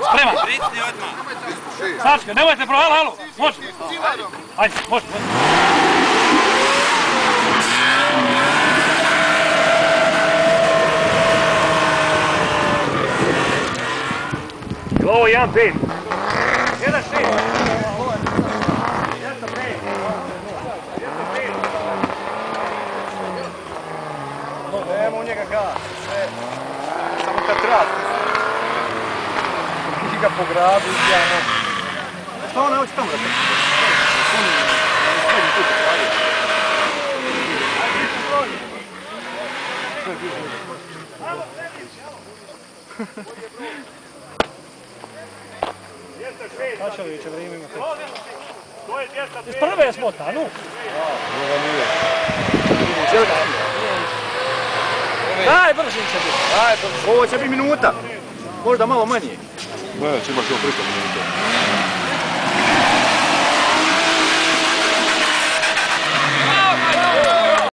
Spreman. Sačka, nemojte pro, halo, može. Ajde, može. Ovo 1-5. 1-6. Nemo u njega gas, sve, samo kad trati. Ti ga po gradu i ja mogu. Šta ona hoće tamo da te? Pačeviće vrijeme imate. Iz prve je smota, nu? Ovo nije. Daj, brže će biti. Daj, brže. Ovo će biti minuta. Možda malo manje. Ne, će imaš još 300 minuta.